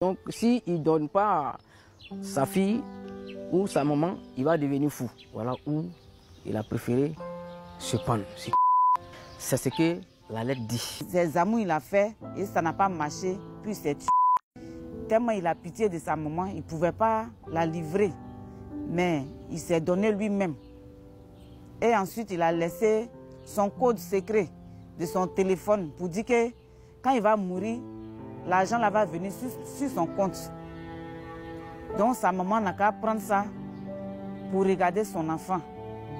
Donc s'il ne donne pas sa fille ou sa maman, il va devenir fou. Voilà où il a préféré se prendre. C'est ce que la lettre dit. Ses amours il a fait et ça n'a pas marché, puis c'est tué. Tellement il a pitié de sa maman, il ne pouvait pas la livrer. Mais il s'est donné lui-même. Et ensuite il a laissé son code secret de son téléphone pour dire que quand il va mourir, l'argent va venir sur son compte. Donc sa maman n'a qu'à prendre ça pour regarder son enfant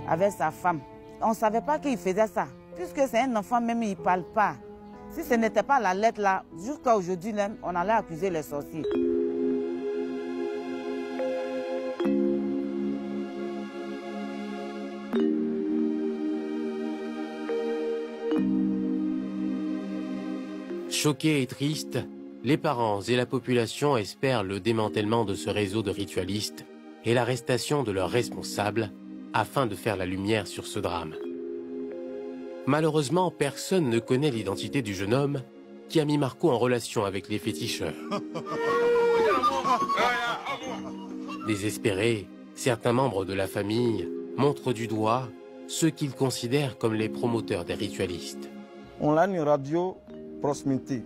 avec sa femme. On ne savait pas qu'il faisait ça, puisque c'est un enfant même, il ne parle pas. Si ce n'était pas la lettre là, jusqu'à aujourd'hui, on allait accuser les sorciers. Choqués et tristes, les parents et la population espèrent le démantèlement de ce réseau de ritualistes et l'arrestation de leurs responsables afin de faire la lumière sur ce drame. Malheureusement, personne ne connaît l'identité du jeune homme qui a mis Marco en relation avec les féticheurs. Désespérés, certains membres de la famille montrent du doigt ceux qu'ils considèrent comme les promoteurs des ritualistes. On a une radio proximité.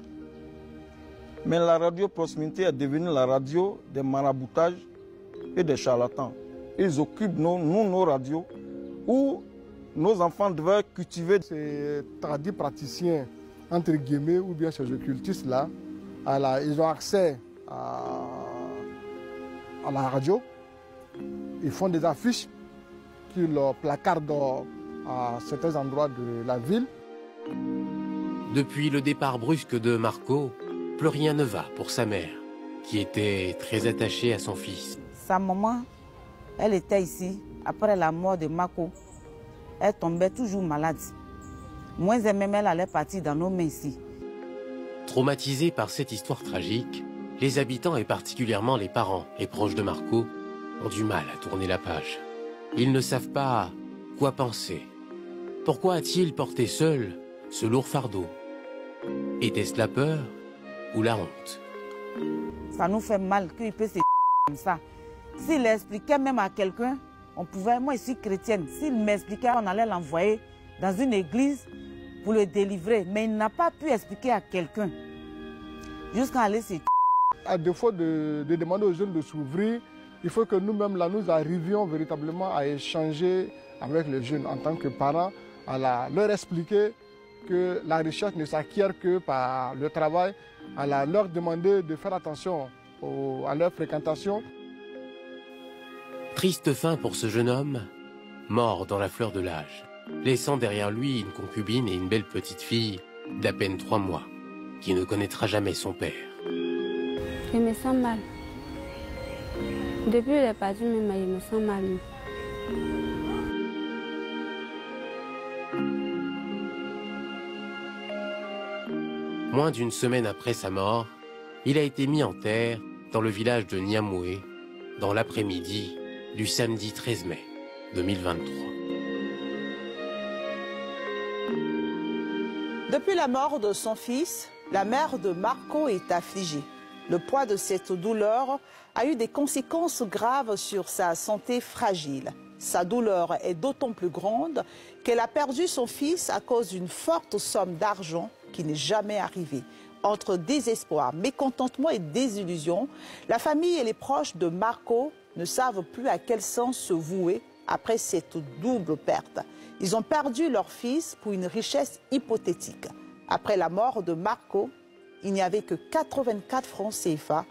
Mais la radio proximité est devenue la radio des maraboutages et des charlatans. Ils occupent nos radios où nos enfants devaient cultiver. Ces tradis praticiens, entre guillemets, ou bien ces occultistes-là, ils ont accès à la radio. Ils font des affiches qu'ils placardent à certains endroits de la ville. Depuis le départ brusque de Marco, plus rien ne va pour sa mère, qui était très attachée à son fils. Sa maman, elle était ici. Après la mort de Marco, elle tombait toujours malade. Moins elle même, elle allait partir dans nos mains ici. Traumatisés par cette histoire tragique, les habitants et particulièrement les parents et proches de Marco ont du mal à tourner la page. Ils ne savent pas quoi penser. Pourquoi a-t-il porté seul ce lourd fardeau? Était-ce la peur ou la honte? Ça nous fait mal qu'il puisse se comme ça. S'il expliquait même à quelqu'un, on pouvait, moi je suis chrétienne, s'il m'expliquait, on allait l'envoyer dans une église pour le délivrer. Mais il n'a pas pu expliquer à quelqu'un. Jusqu'à aller se... À défaut de demander aux jeunes de s'ouvrir, il faut que nous-mêmes, là, nous arrivions véritablement à échanger avec les jeunes en tant que parents, à leur expliquer que la richesse ne s'acquiert que par le travail, à leur demander de faire attention à leur fréquentation. Triste fin pour ce jeune homme, mort dans la fleur de l'âge, laissant derrière lui une concubine et une belle petite fille d'à peine 3 mois, qui ne connaîtra jamais son père. Je me sens mal. Depuis le parti, je me sens mal. Moins d'une semaine après sa mort, il a été mis en terre dans le village de Niamoué, dans l'après-midi du samedi 13 mai 2023. Depuis la mort de son fils, la mère de Marco est affligée. Le poids de cette douleur a eu des conséquences graves sur sa santé fragile. Sa douleur est d'autant plus grande qu'elle a perdu son fils à cause d'une forte somme d'argent qui n'est jamais arrivée. Entre désespoir, mécontentement et désillusion, la famille et les proches de Marco ne savent plus à quel sens se vouer après cette double perte. Ils ont perdu leur fils pour une richesse hypothétique. Après la mort de Marco, il n'y avait que 84 francs CFA